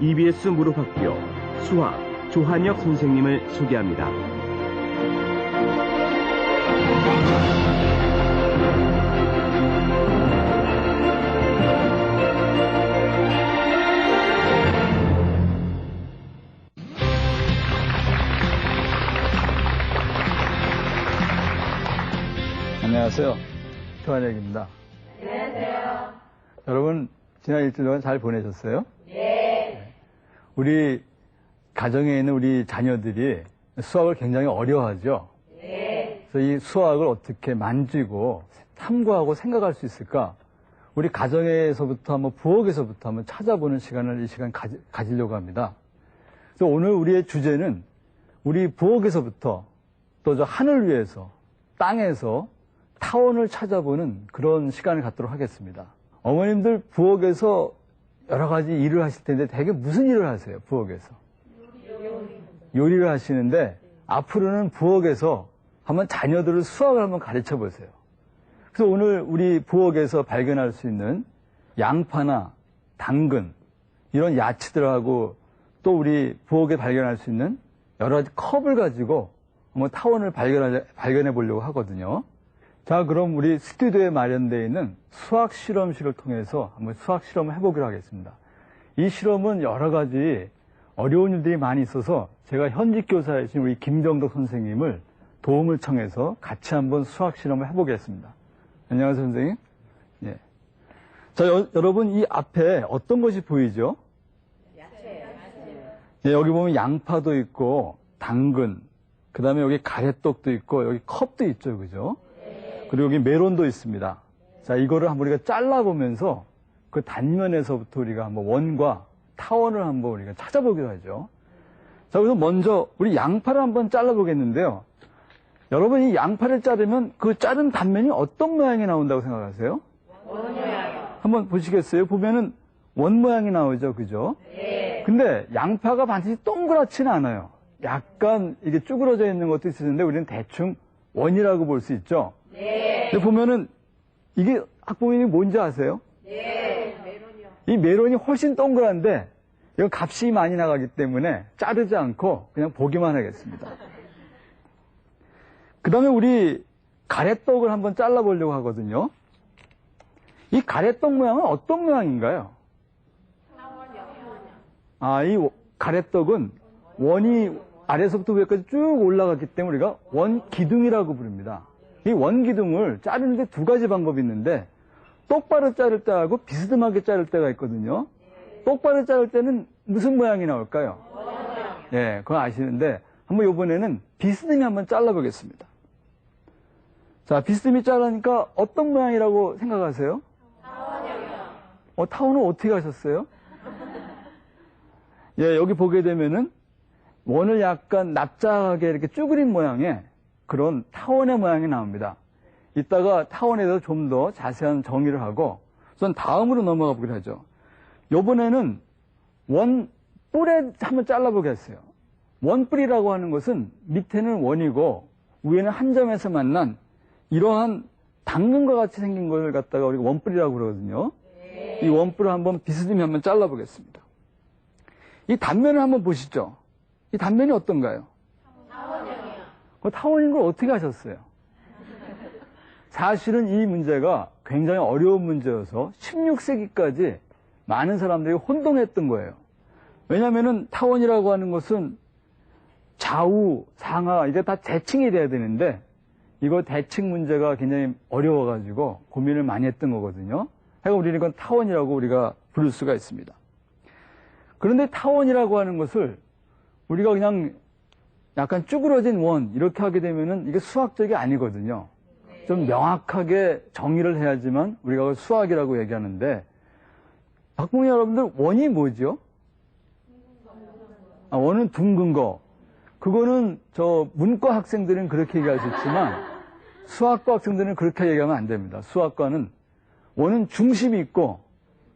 EBS 무료학교 수학 조한혁 선생님을 소개합니다. 안녕하세요. 조한혁입니다. 안녕하세요. 여러분, 지난 일주일 동안 잘 보내셨어요? 네. 우리 가정에 있는 우리 자녀들이 수학을 굉장히 어려워하죠? 네. 그래서 이 수학을 어떻게 만지고 탐구하고 생각할 수 있을까? 우리 가정에서부터 한번 부엌에서부터 한번 찾아보는 시간을 이 시간 가지려고 합니다. 그래서 오늘 우리의 주제는 우리 부엌에서부터 또 저 하늘 위에서 땅에서 타원을 찾아보는 그런 시간을 갖도록 하겠습니다. 어머님들 부엌에서 여러 가지 일을 하실 텐데 대개 무슨 일을 하세요? 부엌에서? 요리를 하시는데 앞으로는 부엌에서 한번 자녀들을 수학을 한번 가르쳐 보세요. 그래서 오늘 우리 부엌에서 발견할 수 있는 양파나 당근 이런 야채들하고 또 우리 부엌에 발견할 수 있는 여러 가지 컵을 가지고 한번 타원을 발견해 보려고 하거든요. 자, 그럼 우리 스튜디오에 마련되어 있는 수학 실험실을 통해서 한번 수학 실험을 해보기로 하겠습니다. 이 실험은 여러 가지 어려운 일들이 많이 있어서 제가 현직 교사이신 우리 김정덕 선생님을 도움을 청해서 같이 한번 수학 실험을 해보겠습니다. 안녕하세요, 선생님. 예. 자, 여러분 이 앞에 어떤 것이 보이죠? 야채. 예, 여기 보면 양파도 있고 당근, 그 다음에 여기 가래떡도 있고 여기 컵도 있죠, 그죠? 그리고 여기 메론도 있습니다. 자, 이거를 한번 우리가 잘라보면서 그 단면에서부터 우리가 한번 원과 타원을 한번 우리가 찾아보기로 하죠. 자, 그래서 먼저 우리 양파를 한번 잘라보겠는데요. 여러분 이 양파를 자르면 그 자른 단면이 어떤 모양이 나온다고 생각하세요? 원 모양이요. 한번 보시겠어요? 보면은 원 모양이 나오죠, 그죠? 네. 근데 양파가 반드시 동그랗지는 않아요. 약간 이게 쭈그러져 있는 것도 있는데 우리는 대충 원이라고 볼 수 있죠. 네. 근데 보면은 이게 학부모님이 뭔지 아세요? 네. 메론이요. 이 메론이 훨씬 동그란데 이건 값이 많이 나가기 때문에 자르지 않고 그냥 보기만 하겠습니다. 그 다음에 우리 가래떡을 한번 잘라보려고 하거든요. 이 가래떡 모양은 어떤 모양인가요? 이 가래떡은 원이 아래서부터 위에까지 쭉 올라갔기 때문에 우리가 원기둥이라고 부릅니다. 이 원기둥을 자르는데 두 가지 방법이 있는데 똑바로 자를 때하고 비스듬하게 자를 때가 있거든요. 똑바로 자를 때는 무슨 모양이 나올까요? 예, 그거 아시는데 한번 이번에는 비스듬히 한번 잘라보겠습니다. 자, 비스듬히 자르니까 어떤 모양이라고 생각하세요? 타원이요. 타원은 어떻게 하셨어요? 예, 여기 보게 되면은 원을 약간 납작하게 이렇게 쭈그린 모양의 그런 타원의 모양이 나옵니다. 이따가 타원에 대해서 좀 더 자세한 정의를 하고 우선 다음으로 넘어가 보기로 하죠. 이번에는 원 뿔에 한번 잘라보겠어요. 원 뿔이라고 하는 것은 밑에는 원이고 위에는 한 점에서 만난 이러한 당근과 같이 생긴 걸 갖다가 우리가 원뿔이라고 그러거든요. 이 원뿔을 한번 비스듬히 한번 잘라보겠습니다. 이 단면을 한번 보시죠. 이 단면이 어떤가요? 타원형이요. 타원인 걸 어떻게 하셨어요? 사실은 이 문제가 굉장히 어려운 문제여서 16세기까지 많은 사람들이 혼동했던 거예요. 왜냐하면 타원이라고 하는 것은 좌우, 상하 이게 다 대칭이 돼야 되는데 이거 대칭 문제가 굉장히 어려워가지고 고민을 많이 했던 거거든요. 그러니까 우리는 이건 타원이라고 우리가 부를 수가 있습니다. 그런데 타원이라고 하는 것을 우리가 그냥 약간 쭈그러진 원 이렇게 하게 되면은 이게 수학적이 아니거든요. 좀 명확하게 정의를 해야지만 우리가 그걸 수학이라고 얘기하는데 학부모 여러분들 원이 뭐죠? 원은 둥근 거. 그거는 저 문과 학생들은 그렇게 얘기할 수 있지만 수학과 학생들은 그렇게 얘기하면 안 됩니다. 수학과는 원은 중심이 있고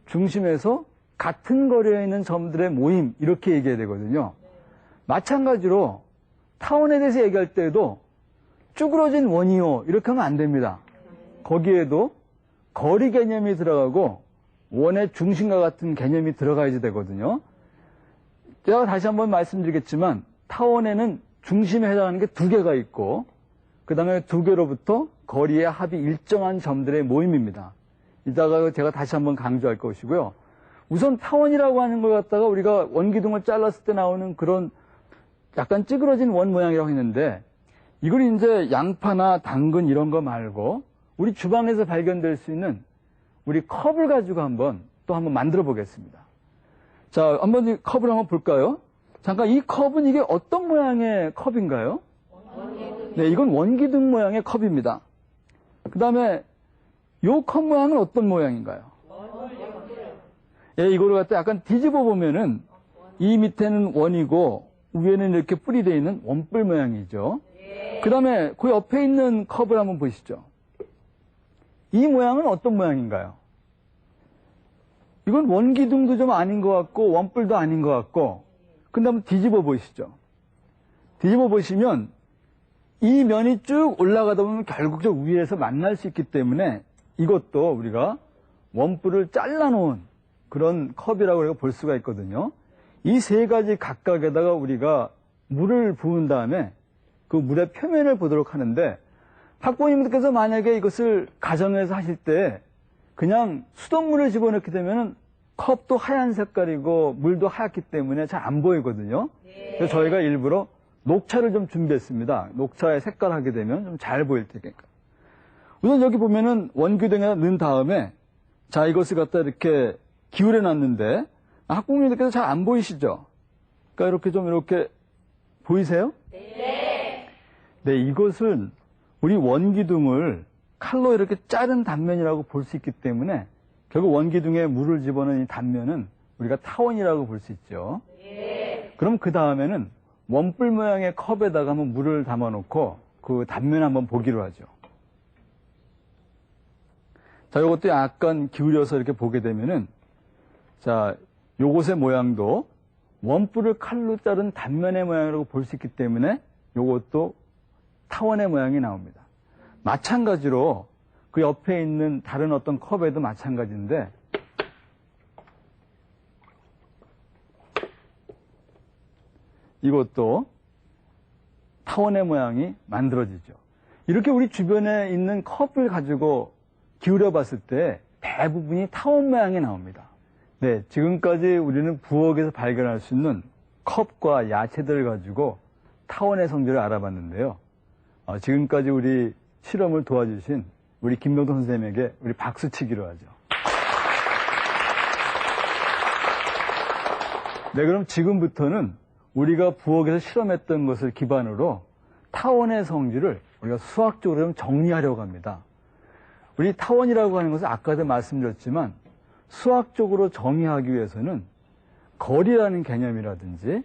중심에서 같은 거리에 있는 점들의 모임 이렇게 얘기해야 되거든요. 마찬가지로 타원에 대해서 얘기할 때에도 쭈그러진 원이요 이렇게 하면 안 됩니다. 거기에도 거리 개념이 들어가고 원의 중심과 같은 개념이 들어가야지 되거든요. 제가 다시 한번 말씀드리겠지만 타원에는 중심에 해당하는 게 두 개가 있고 그 다음에 두 개로부터 거리의 합이 일정한 점들의 모임입니다. 이따가 제가 다시 한번 강조할 것이고요. 우선 타원이라고 하는 걸 갖다가 우리가 원기둥을 잘랐을 때 나오는 그런 약간 찌그러진 원 모양이라고 했는데 이걸 이제 양파나 당근 이런 거 말고 우리 주방에서 발견될 수 있는 우리 컵을 가지고 한번 만들어 보겠습니다. 자, 한번 이 컵을 한번 볼까요? 잠깐 이 컵은 이게 어떤 모양의 컵인가요? 네, 이건 원기둥 모양의 컵입니다. 그 다음에 요 컵 모양은 어떤 모양인가요? 예, 이거를 갖다 약간 뒤집어 보면은 이 밑에는 원이고 위에는 이렇게 뿔이 되어 있는 원뿔 모양이죠. 그 다음에 그 옆에 있는 컵을 한번 보시죠. 이 모양은 어떤 모양인가요? 이건 원기둥도 좀 아닌 것 같고 원뿔도 아닌 것 같고 근데 한번 뒤집어 보시죠. 뒤집어 보시면 이 면이 쭉 올라가다 보면 결국적 위에서 만날 수 있기 때문에 이것도 우리가 원뿔을 잘라놓은 그런 컵이라고 우리가 볼 수가 있거든요. 이 세 가지 각각에다가 우리가 물을 부은 다음에 그 물의 표면을 보도록 하는데 학부모님들께서 만약에 이것을 가정에서 하실 때 그냥 수돗물을 집어넣게 되면 컵도 하얀 색깔이고 물도 하얗기 때문에 잘 안 보이거든요. 그래서 저희가 일부러 녹차를 좀 준비했습니다. 녹차의 색깔 하게 되면 좀 잘 보일 테니까. 우선 여기 보면은 원기둥에 넣은 다음에 자 이것을 갖다 이렇게 기울여 놨는데 학부모님들께서 잘 안 보이시죠? 그러니까 이렇게 좀 이렇게 보이세요? 네. 네, 이것은 우리 원기둥을 칼로 이렇게 자른 단면이라고 볼 수 있기 때문에 결국 원기둥에 물을 집어넣은 이 단면은 우리가 타원이라고 볼 수 있죠. 네. 그럼 그 다음에는 원뿔 모양의 컵에다가 한번 물을 담아놓고 그 단면 한번 보기로 하죠. 자, 요것도 약간 기울여서 이렇게 보게 되면은 자, 요것의 모양도 원뿔을 칼로 자른 단면의 모양이라고 볼 수 있기 때문에 요것도 타원의 모양이 나옵니다. 마찬가지로 그 옆에 있는 다른 어떤 컵에도 마찬가지인데 이것도 타원의 모양이 만들어지죠. 이렇게 우리 주변에 있는 컵을 가지고 기울여 봤을 때 대부분이 타원 모양이 나옵니다. 네, 지금까지 우리는 부엌에서 발견할 수 있는 컵과 야채들을 가지고 타원의 성질을 알아봤는데요. 지금까지 우리 실험을 도와주신 우리 김명동 선생님에게 우리 박수 치기로 하죠. 네, 그럼 지금부터는 우리가 부엌에서 실험했던 것을 기반으로 타원의 성질을 우리가 수학적으로 좀 정리하려고 합니다. 우리 타원이라고 하는 것은 아까도 말씀드렸지만 수학적으로 정의하기 위해서는 거리라는 개념이라든지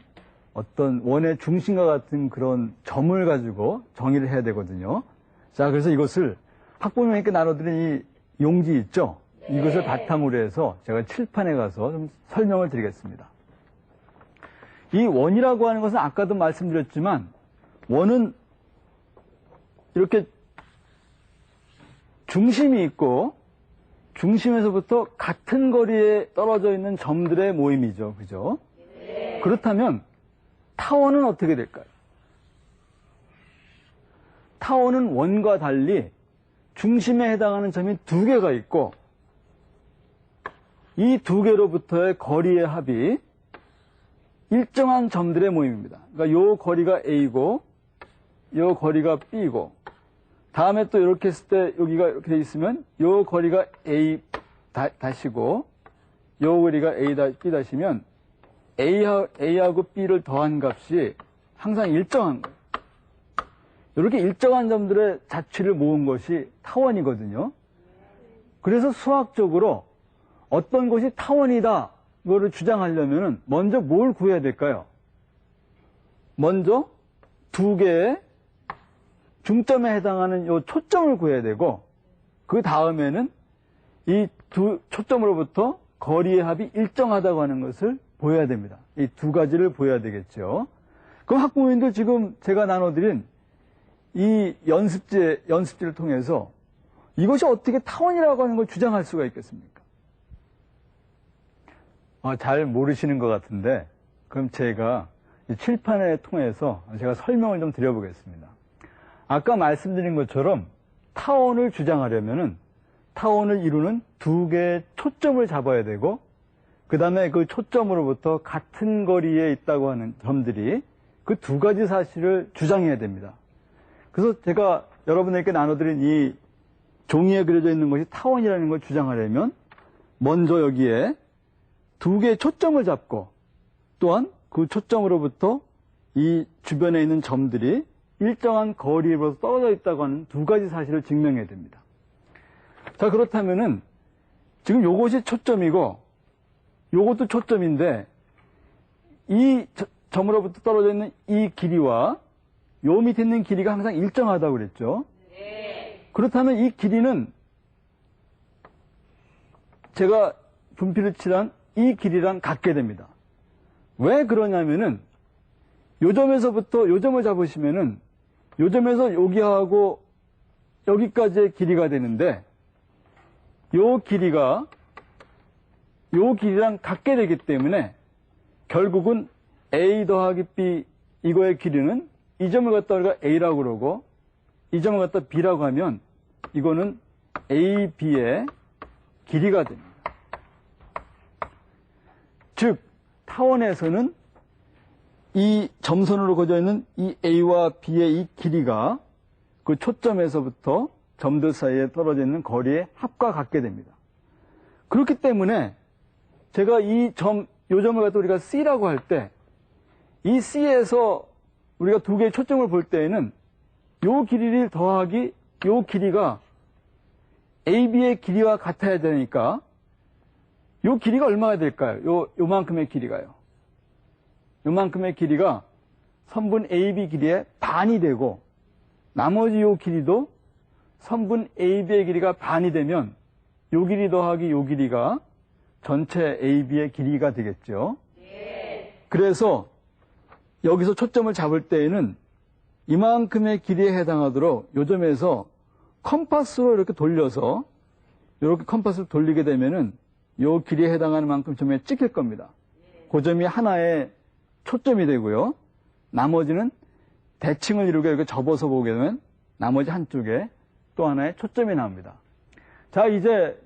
어떤 원의 중심과 같은 그런 점을 가지고 정의를 해야 되거든요. 자, 그래서 이것을 학부모님께 나눠드린 이 용지 있죠? 이것을 바탕으로 해서 제가 칠판에 가서 좀 설명을 드리겠습니다. 이 원이라고 하는 것은 아까도 말씀드렸지만 원은 이렇게 중심이 있고 중심에서부터 같은 거리에 떨어져 있는 점들의 모임이죠. 그죠? 네. 그렇다면 타원은 어떻게 될까요? 타원은 원과 달리 중심에 해당하는 점이 두 개가 있고 이 두 개로부터의 거리의 합이 일정한 점들의 모임입니다. 그러니까 요 거리가 A고 요 거리가 B고 다음에 또 이렇게 했을 때 여기가 이렇게 돼 있으면 요 거리가 A 다시고 요 거리가 A B 다시면 A하고 B를 더한 값이 항상 일정한 거예요. 이렇게 일정한 점들의 자취를 모은 것이 타원이거든요. 그래서 수학적으로 어떤 것이 타원이다 이거를 주장하려면 먼저 뭘 구해야 될까요? 먼저 두 개의 중점에 해당하는 요 초점을 구해야 되고 그 다음에는 이 두 초점으로부터 거리의 합이 일정하다고 하는 것을 보여야 됩니다. 이 두 가지를 보여야 되겠죠. 그럼 학부모님들 지금 제가 나눠드린 이 연습지를 통해서 이것이 어떻게 타원이라고 하는 걸 주장할 수가 있겠습니까? 잘 모르시는 것 같은데 그럼 제가 이 칠판을 통해서 제가 설명을 좀 드려보겠습니다. 아까 말씀드린 것처럼 타원을 주장하려면은 타원을 이루는 두 개의 초점을 잡아야 되고, 그 다음에 그 초점으로부터 같은 거리에 있다고 하는 점들이 그 두 가지 사실을 주장해야 됩니다. 그래서 제가 여러분에게 나눠드린 이 종이에 그려져 있는 것이 타원이라는 걸 주장하려면 먼저 여기에 두 개의 초점을 잡고, 또한 그 초점으로부터 이 주변에 있는 점들이 일정한 거리로서 떨어져 있다고 하는 두 가지 사실을 증명해야 됩니다. 자, 그렇다면은 지금 요것이 초점이고 요것도 초점인데, 이 점으로부터 떨어져 있는 이 길이와 요 밑에 있는 길이가 항상 일정하다고 그랬죠. 네. 그렇다면 이 길이는 제가 분필을 칠한 이 길이랑 같게 됩니다. 왜 그러냐면은 요 점에서부터 요 점을 잡으시면은 요 점에서 여기하고 여기까지의 길이가 되는데, 요 길이가 요 길이랑 같게 되기 때문에 결국은 A 더하기 B, 이거의 길이는 이 점을 갖다 우리가 A라고 그러고 이 점을 갖다 B라고 하면 이거는 AB의 길이가 됩니다. 즉 타원에서는 이 점선으로 그어져 있는 이 A와 B의 이 길이가 그 초점에서부터 점들 사이에 떨어져 있는 거리의 합과 같게 됩니다. 그렇기 때문에 제가 이 점, 요 점을 갖다 우리가 C라고 할 때, 이 C에서 우리가 두 개의 초점을 볼 때에는 요 길이를 더하기 요 길이가 AB의 길이와 같아야 되니까 요 길이가 얼마가 될까요? 요만큼의 길이가요. 요만큼의 길이가 선분 AB 길이의 반이 되고, 나머지 요 길이도 선분 AB의 길이가 반이 되면 요 길이 더하기 요 길이가 전체 AB의 길이가 되겠죠. 네. 그래서 여기서 초점을 잡을 때에는 이만큼의 길이에 해당하도록 요 점에서 컴파스로 이렇게 돌려서, 이렇게 컴파스를 돌리게 되면은 요 길이에 해당하는 만큼 점에 찍힐 겁니다. 그 점이 하나의 초점이 되고요. 나머지는 대칭을 이루게 이렇게 접어서 보게 되면 나머지 한쪽에 또 하나의 초점이 나옵니다. 자, 이제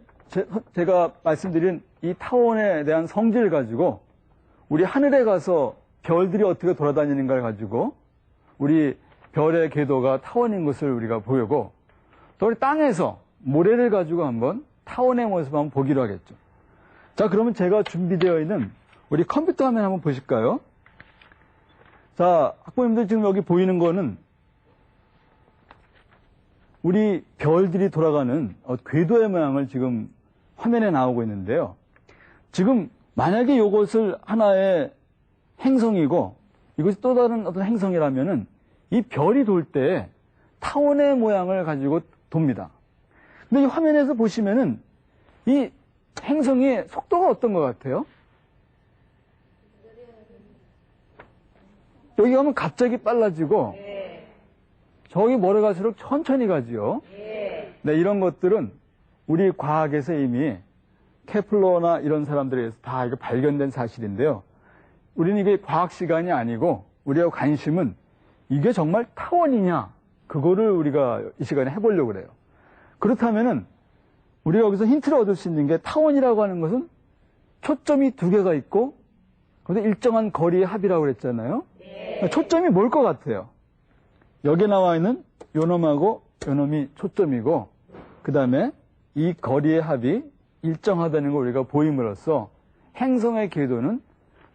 제가 말씀드린 이 타원에 대한 성질을 가지고 우리 하늘에 가서 별들이 어떻게 돌아다니는가를 가지고 우리 별의 궤도가 타원인 것을 우리가 보고, 또 우리 땅에서 모래를 가지고 한번 타원의 모습을 한번 보기로 하겠죠. 자, 그러면 제가 준비되어 있는 우리 컴퓨터 화면 한번 보실까요? 자, 학부모님들 지금 여기 보이는 거는 우리 별들이 돌아가는 궤도의 모양을 지금 화면에 나오고 있는데요. 지금 만약에 이것을 하나의 행성이고 이것이 또 다른 어떤 행성이라면은 이 별이 돌 때 타원의 모양을 가지고 돕니다. 근데 이 화면에서 보시면은 이 행성의 속도가 어떤 것 같아요? 여기 가면 갑자기 빨라지고, 네. 저기 멀어 갈수록 천천히 가지요. 네. 네, 이런 것들은 우리 과학에서 이미 케플러나 이런 사람들에 의해서 다 이거 발견된 사실인데요. 우리는 이게 과학 시간이 아니고 우리의 관심은 이게 정말 타원이냐, 그거를 우리가 이 시간에 해보려고 그래요. 그렇다면은 우리가 여기서 힌트를 얻을 수 있는 게, 타원이라고 하는 것은 초점이 두 개가 있고 그런데 일정한 거리의 합이라고 그랬잖아요. 네. 초점이 뭘 것 같아요? 여기에 나와 있는 요 놈하고 요 놈이 초점이고, 그 다음에 이 거리의 합이 일정하다는 걸 우리가 보임으로써 행성의 궤도는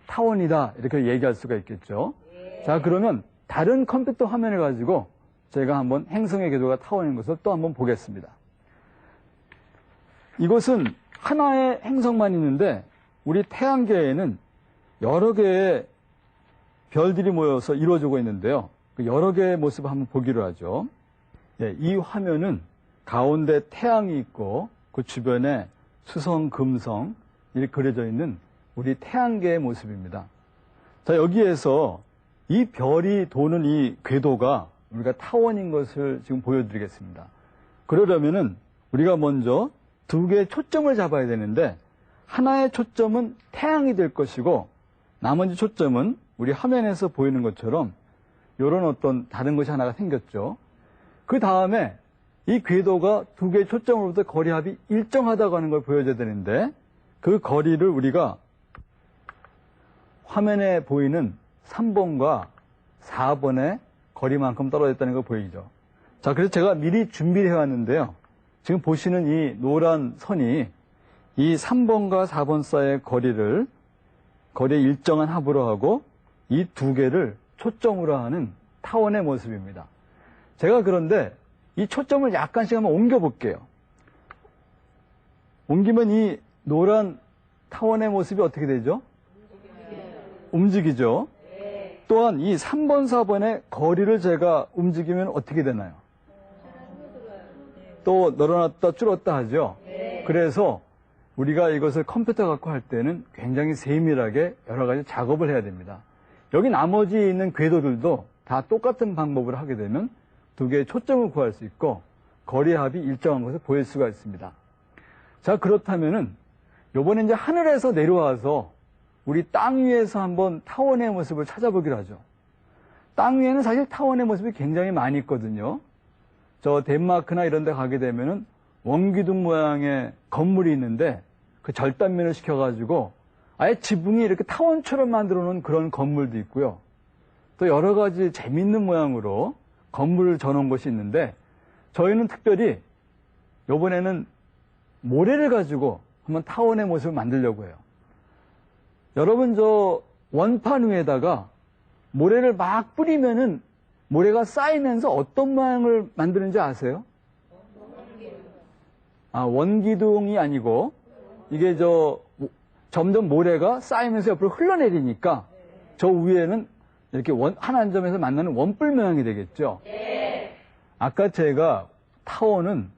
타원이다, 이렇게 얘기할 수가 있겠죠. 네. 자, 그러면 다른 컴퓨터 화면을 가지고 제가 한번 행성의 궤도가 타원인 것을 또 한번 보겠습니다. 이것은 하나의 행성만 있는데 우리 태양계에는 여러 개의 별들이 모여서 이루어지고 있는데요. 그 여러 개의 모습을 한번 보기로 하죠. 예, 이 화면은 가운데 태양이 있고 그 주변에 수성, 금성 이렇게 그려져 있는 우리 태양계의 모습입니다. 자, 여기에서 이 별이 도는 이 궤도가 우리가 타원인 것을 지금 보여드리겠습니다. 그러려면은 우리가 먼저 두 개의 초점을 잡아야 되는데, 하나의 초점은 태양이 될 것이고 나머지 초점은 우리 화면에서 보이는 것처럼 이런 어떤 다른 것이 하나가 생겼죠. 그 다음에 이 궤도가 두 개의 초점으로부터 거리합이 일정하다고 하는 걸 보여줘야 되는데 그 거리를 우리가 화면에 보이는 3번과 4번의 거리만큼 떨어졌다는 걸 보이죠. 자, 그래서 제가 미리 준비를 해왔는데요. 지금 보시는 이 노란 선이 이 3번과 4번 사이의 거리의 일정한 합으로 하고 이 두 개를 초점으로 하는 타원의 모습입니다. 제가 그런데 이 초점을 약간씩 한번 옮겨 볼게요. 옮기면 이 노란 타원의 모습이 어떻게 되죠? 움직이죠. 또한 이 3번, 4번의 거리를 제가 움직이면 어떻게 되나요? 또 늘어났다 줄었다 하죠. 그래서 우리가 이것을 컴퓨터 갖고 할 때는 굉장히 세밀하게 여러 가지 작업을 해야 됩니다. 여기 나머지 있는 궤도들도 다 똑같은 방법을 하게 되면 두 개의 초점을 구할 수 있고 거리 합이 일정한 것을 보일 수가 있습니다. 자, 그렇다면은 요번에 이제 하늘에서 내려와서 우리 땅 위에서 한번 타원의 모습을 찾아보기로 하죠. 땅 위에는 사실 타원의 모습이 굉장히 많이 있거든요. 저 덴마크나 이런 데 가게 되면은 원기둥 모양의 건물이 있는데 그 절단면을 시켜가지고 아예 지붕이 이렇게 타원처럼 만들어 놓은 그런 건물도 있고요. 또 여러 가지 재밌는 모양으로 건물을 저놓은 것이 있는데 저희는 특별히 이번에는 모래를 가지고 한번 타원의 모습을 만들려고 해요. 여러분 저 원판 위에다가 모래를 막 뿌리면은 모래가 쌓이면서 어떤 모양을 만드는지 아세요? 원기둥이 아니고 이게 점점 모래가 쌓이면서 옆으로 흘러내리니까 저 위에는 이렇게 한 한 점에서 만나는 원뿔 모양이 되겠죠. 아까 제가 타원은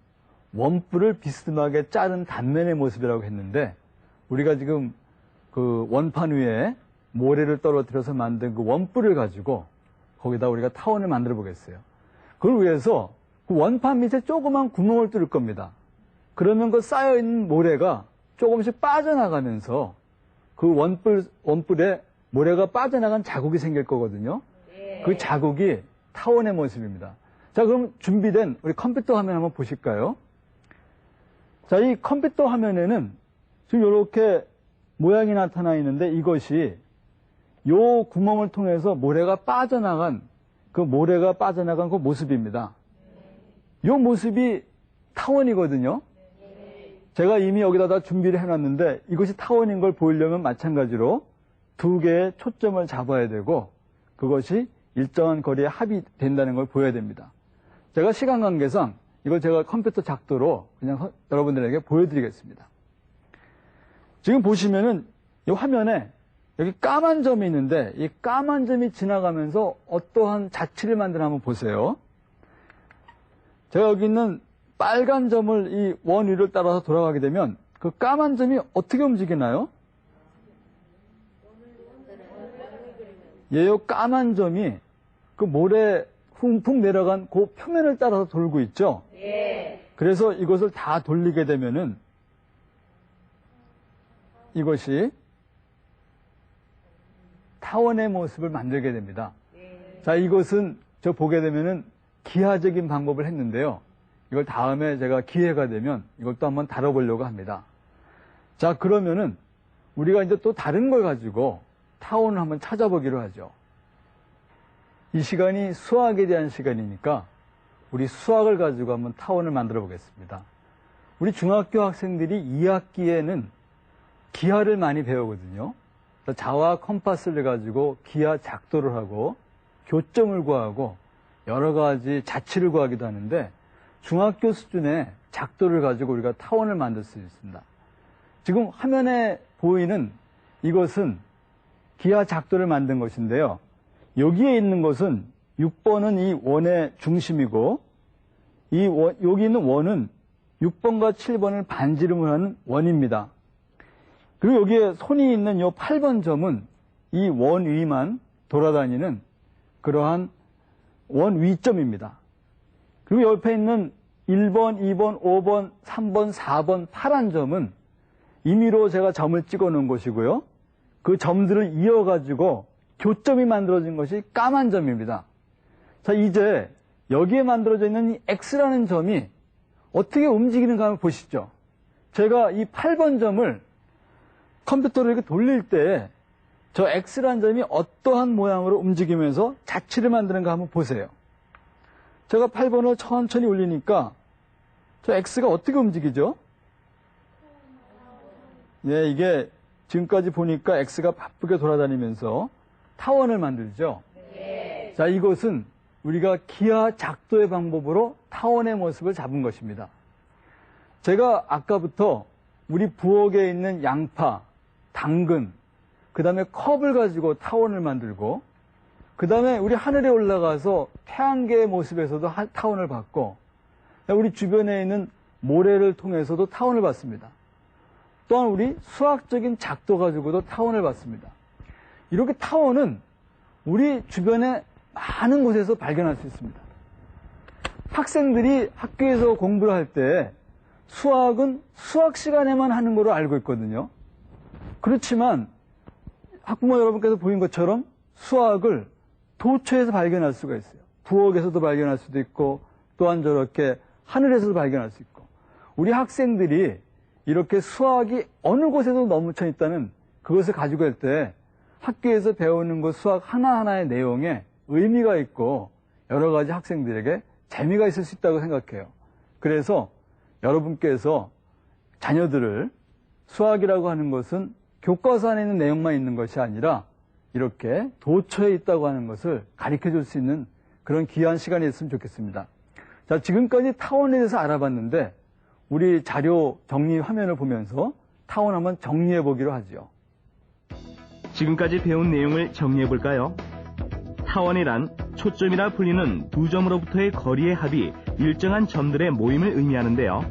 원뿔을 비스듬하게 자른 단면의 모습이라고 했는데 우리가 지금 그 원판 위에 모래를 떨어뜨려서 만든 그 원뿔을 가지고 거기다 우리가 타원을 만들어 보겠어요. 그걸 위해서 그 원판 밑에 조그만 구멍을 뚫을 겁니다. 그러면 그 쌓여있는 모래가 조금씩 빠져나가면서 그 원뿔에 모래가 빠져나간 자국이 생길 거거든요. 그 자국이 타원의 모습입니다. 자, 그럼 준비된 우리 컴퓨터 화면 한번 보실까요? 자, 이 컴퓨터 화면에는 지금 이렇게 모양이 나타나 있는데 이것이 요 구멍을 통해서 모래가 빠져나간 그 모습입니다. 요 모습이 타원이거든요. 제가 이미 여기다 다 준비를 해놨는데 이것이 타원인 걸 보이려면 마찬가지로 두 개의 초점을 잡아야 되고 그것이 일정한 거리에 합이 된다는 걸 보여야 됩니다. 제가 시간 관계상 이걸 제가 컴퓨터 작도로 그냥 여러분들에게 보여드리겠습니다. 지금 보시면은 이 화면에 여기 까만 점이 있는데 이 까만 점이 지나가면서 어떠한 자치를 만드나 한번 보세요. 제가 여기 있는 빨간 점을 이 원 위를 따라서 돌아가게 되면 그 까만 점이 어떻게 움직이나요? 요 까만 점이 그 모래 훅 내려간 그 표면을 따라서 돌고 있죠? 그래서 이것을 다 돌리게 되면은 이것이 타원의 모습을 만들게 됩니다. 자, 이것은 저 보게 되면은 기하적인 방법을 했는데요. 이걸 다음에 제가 기회가 되면 이것도 한번 다뤄보려고 합니다. 자, 그러면은 우리가 이제 또 다른 걸 가지고 타원을 한번 찾아보기로 하죠. 이 시간이 수학에 대한 시간이니까 우리 수학을 가지고 한번 타원을 만들어 보겠습니다. 우리 중학교 학생들이 2학기에는 기하를 많이 배우거든요. 자와 컴파스를 가지고 기하 작도를 하고 교점을 구하고 여러 가지 자치를 구하기도 하는데 중학교 수준의 작도를 가지고 우리가 타원을 만들 수 있습니다. 지금 화면에 보이는 이것은 기하 작도를 만든 것인데요. 여기에 있는 것은 6번은 이 원의 중심이고 여기 있는 원은 6번과 7번을 반지름을 하는 원입니다. 그리고 여기에 손이 있는 이 8번 점은 이 원 위만 돌아다니는 그러한 원 위점입니다. 그리고 옆에 있는 1번, 2번, 5번, 3번, 4번, 파란 점은 임의로 제가 점을 찍어 놓은 것이고요. 그 점들을 이어가지고 교점이 만들어진 것이 까만 점입니다. 자, 이제 여기에 만들어져 있는 이 X라는 점이 어떻게 움직이는가 한번 보시죠. 제가 이 8번 점을 컴퓨터로 이렇게 돌릴 때 저 X라는 점이 어떠한 모양으로 움직이면서 자취를 만드는가 한번 보세요. 제가 8번을 천천히 올리니까 저 X가 어떻게 움직이죠? 예, 이게 지금까지 보니까 X가 바쁘게 돌아다니면서 타원을 만들죠. 네. 자, 이것은 우리가 기하 작도의 방법으로 타원의 모습을 잡은 것입니다. 제가 아까부터 우리 부엌에 있는 양파, 당근, 그 다음에 컵을 가지고 타원을 만들고, 그 다음에 우리 하늘에 올라가서 태양계의 모습에서도 타원을 봤고, 우리 주변에 있는 모래를 통해서도 타원을 봤습니다. 또한 우리 수학적인 작도 가지고도 타원을 봤습니다. 이렇게 타원은 우리 주변에 많은 곳에서 발견할 수 있습니다. 학생들이 학교에서 공부를 할 때 수학은 수학 시간에만 하는 걸로 알고 있거든요. 그렇지만 학부모 여러분께서 보인 것처럼 수학을 도처에서 발견할 수가 있어요. 부엌에서도 발견할 수도 있고 또한 저렇게 하늘에서도 발견할 수 있고, 우리 학생들이 이렇게 수학이 어느 곳에도 넘쳐 있다는 그것을 가지고 할 때 학교에서 배우는 것 수학 하나하나의 내용에 의미가 있고 여러 가지 학생들에게 재미가 있을 수 있다고 생각해요. 그래서 여러분께서 자녀들을 수학이라고 하는 것은 교과서 안에 있는 내용만 있는 것이 아니라 이렇게 도처에 있다고 하는 것을 가르쳐 줄 수 있는 그런 귀한 시간이 있으면 좋겠습니다. 자, 지금까지 타원에 대해서 알아봤는데 우리 자료 정리 화면을 보면서 타원 한번 정리해 보기로 하죠. 지금까지 배운 내용을 정리해 볼까요? 타원이란 초점이라 불리는 두 점으로부터의 거리의 합이 일정한 점들의 모임을 의미하는데요.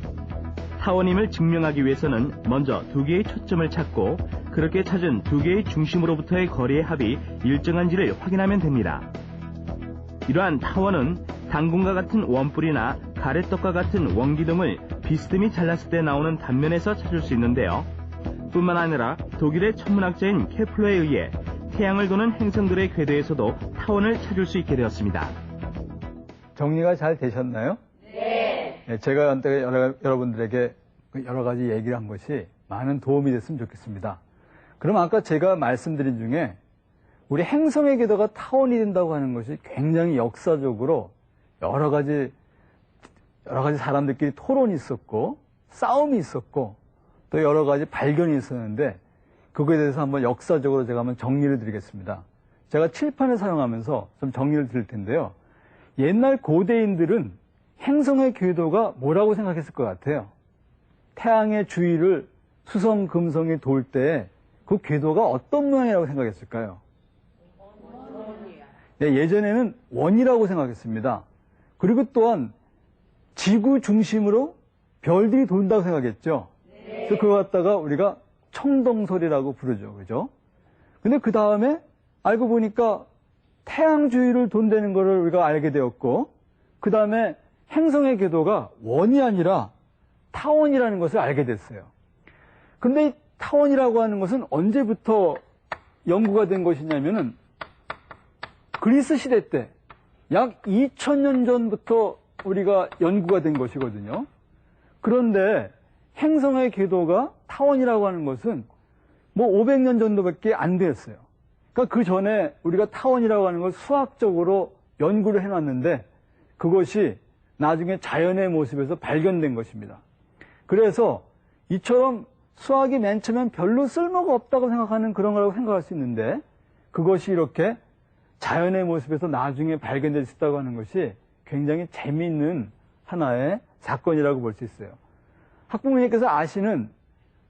타원임을 증명하기 위해서는 먼저 두 개의 초점을 찾고 그렇게 찾은 두 개의 중심으로부터의 거리의 합이 일정한지를 확인하면 됩니다. 이러한 타원은 당근과 같은 원뿔이나 가래떡과 같은 원기 등을 비스듬히 잘랐을 때 나오는 단면에서 찾을 수 있는데요. 뿐만 아니라 독일의 천문학자인 케플러에 의해 태양을 도는 행성들의 궤도에서도 타원을 찾을 수 있게 되었습니다. 정리가 잘 되셨나요? 네. 네, 제가 여러분들에게 여러 가지 얘기를 한 것이 많은 도움이 됐으면 좋겠습니다. 그럼 아까 제가 말씀드린 중에 우리 행성의 궤도가 타원이 된다고 하는 것이 굉장히 역사적으로 여러 가지 사람들끼리 토론이 있었고 싸움이 있었고 또 여러 가지 발견이 있었는데 그거에 대해서 한번 역사적으로 제가 한번 정리를 드리겠습니다. 제가 칠판을 사용하면서 좀 정리를 드릴 텐데요. 옛날 고대인들은 행성의 궤도가 뭐라고 생각했을 것 같아요? 태양의 주위를 수성, 금성이 돌 때 그 궤도가 어떤 모양이라고 생각했을까요? 네, 예전에는 원이라고 생각했습니다. 그리고 또한 지구 중심으로 별들이 돈다고 생각했죠. 그래서 그거 갖다가 우리가 청동설이라고 부르죠. 그죠? 근데 그 다음에 알고 보니까 태양 주위를 돈다는 것을 우리가 알게 되었고, 그 다음에 행성의 궤도가 원이 아니라 타원이라는 것을 알게 됐어요. 근데 이 타원이라고 하는 것은 언제부터 연구가 된 것이냐면은 그리스 시대 때 약 2000년 전부터 우리가 연구가 된 것이거든요. 그런데 행성의 궤도가 타원이라고 하는 것은 뭐 500년 정도밖에 안 됐어요. 그러니까 그 전에 우리가 타원이라고 하는 걸 수학적으로 연구를 해놨는데 그것이 나중에 자연의 모습에서 발견된 것입니다. 그래서 이처럼 수학이 맨 처음엔 별로 쓸모가 없다고 생각하는 그런 거라고 생각할 수 있는데 그것이 이렇게 자연의 모습에서 나중에 발견될 수 있다고 하는 것이 굉장히 재미있는 하나의 사건이라고 볼 수 있어요. 학부모님께서 아시는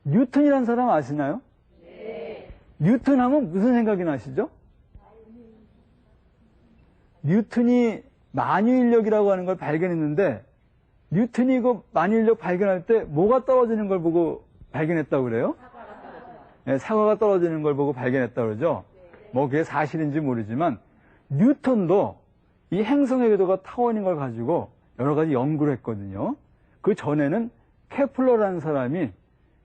뉴턴이라는 사람 아시나요? 네. 뉴턴 하면 무슨 생각이 나시죠? 뉴턴이 만유인력이라고 하는 걸 발견했는데 뉴턴이 그 만유인력 발견할 때 뭐가 떨어지는 걸 보고 발견했다고 그래요? 네, 사과가 떨어지는 걸 보고 발견했다고 그러죠. 뭐 그게 사실인지 모르지만 뉴턴도 이 행성의 궤도가 타원인 걸 가지고 여러 가지 연구를 했거든요. 그 전에는 케플러라는 사람이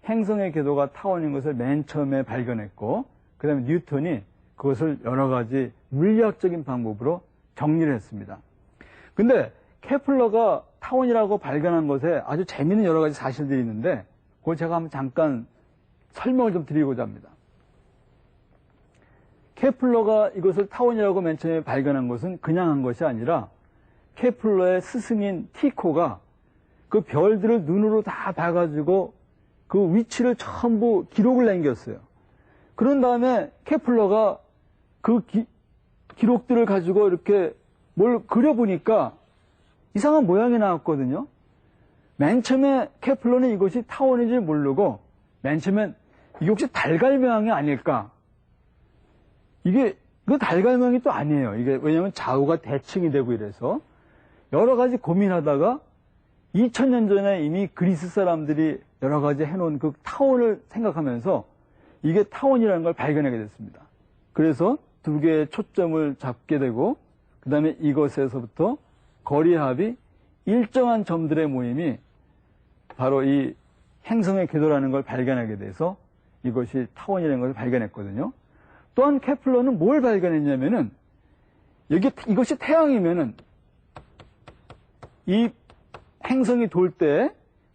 행성의 궤도가 타원인 것을 맨 처음에 발견했고 그 다음에 뉴턴이 그것을 여러 가지 물리학적인 방법으로 정리를 했습니다. 근데 케플러가 타원이라고 발견한 것에 아주 재미있는 여러 가지 사실들이 있는데 그걸 제가 한번 잠깐 설명을 좀 드리고자 합니다. 케플러가 이것을 타원이라고 맨 처음에 발견한 것은 그냥 한 것이 아니라 케플러의 스승인 티코가 그 별들을 눈으로 다 봐가지고 그 위치를 전부 기록을 남겼어요. 그런 다음에 케플러가 그 기록들을 가지고 이렇게 뭘 그려보니까 이상한 모양이 나왔거든요. 맨 처음에 케플러는 이것이 타원인지 모르고 맨 처음엔 이게 혹시 달걀 모양이 아닐까? 이거 달걀 모양이 또 아니에요. 이게 왜냐하면 좌우가 대칭이 되고 이래서 여러 가지 고민하다가 2000년 전에 이미 그리스 사람들이 여러 가지 해놓은 그 타원을 생각하면서 이게 타원이라는 걸 발견하게 됐습니다. 그래서 두 개의 초점을 잡게 되고 그 다음에 이것에서부터 거리합이 일정한 점들의 모임이 바로 이 행성의 궤도라는 걸 발견하게 돼서 이것이 타원이라는 걸 발견했거든요. 또한 케플러는 뭘 발견했냐면은 이것이 태양이면은 이 행성이 돌 때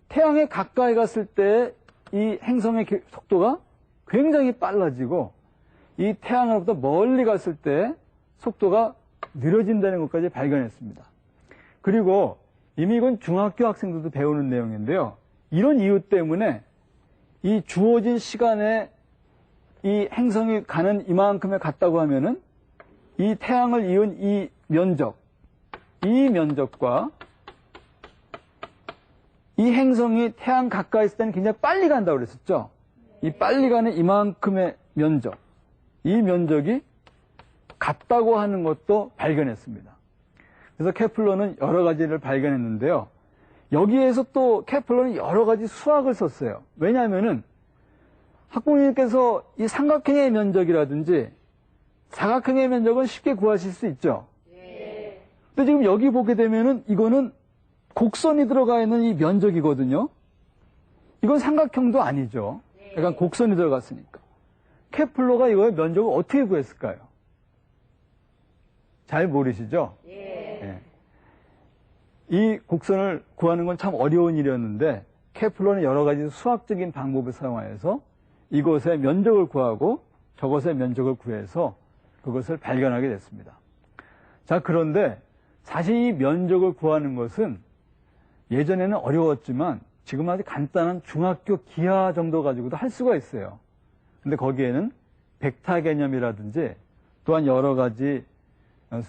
태양에 가까이 갔을 때 이 행성의 속도가 굉장히 빨라지고 이 태양으로부터 멀리 갔을 때 속도가 느려진다는 것까지 발견했습니다. 그리고 이미 이건 중학교 학생들도 배우는 내용인데요. 이런 이유 때문에 이 주어진 시간에 이 행성이 가는 이만큼에 갔다고 하면은 이 태양을 이은 이 면적과 이 행성이 태양 가까이 있을 때는 굉장히 빨리 간다고 그랬었죠. 이 빨리 가는 이만큼의 면적, 이 면적이 같다고 하는 것도 발견했습니다. 그래서 케플러는 여러 가지를 발견했는데요. 여기에서 또 케플러는 여러 가지 수학을 썼어요. 왜냐하면은 학부모님께서 이 삼각형의 면적이라든지 사각형의 면적은 쉽게 구하실 수 있죠. 근데 지금 여기 보게 되면은 이거는 곡선이 들어가 있는 이 면적이거든요. 이건 삼각형도 아니죠. 약간 곡선이 들어갔으니까. 케플러가 이거의 면적을 어떻게 구했을까요? 잘 모르시죠? 네. 이 곡선을 구하는 건 참 어려운 일이었는데 케플러는 여러 가지 수학적인 방법을 사용하여서 이것의 면적을 구하고 저것의 면적을 구해서 그것을 발견하게 됐습니다. 자, 그런데 사실 이 면적을 구하는 것은 예전에는 어려웠지만 지금 아주 간단한 중학교 기하 정도 가지고도 할 수가 있어요. 근데 거기에는 벡터 개념이라든지 또한 여러 가지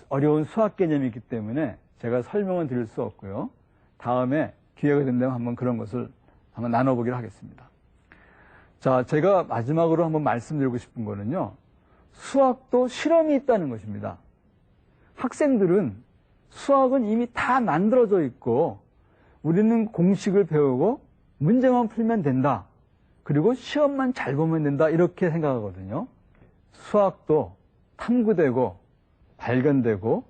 어려운 수학 개념이 있기 때문에 제가 설명은 드릴 수 없고요. 다음에 기회가 된다면 한번 그런 것을 한번 나눠보기로 하겠습니다. 자, 제가 마지막으로 한번 말씀드리고 싶은 거는요. 수학도 실험이 있다는 것입니다. 학생들은 수학은 이미 다 만들어져 있고 우리는 공식을 배우고 문제만 풀면 된다. 그리고 시험만 잘 보면 된다. 이렇게 생각하거든요. 수학도 탐구되고 발견되고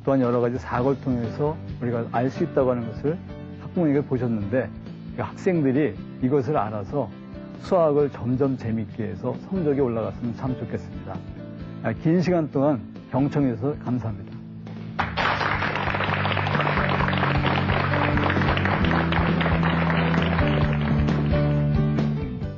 또한 여러 가지 사고를 통해서 우리가 알 수 있다고 하는 것을 학부모님께서 보셨는데 학생들이 이것을 알아서 수학을 점점 재밌게 해서 성적이 올라갔으면 참 좋겠습니다. 긴 시간 동안 경청해 주셔서 감사합니다.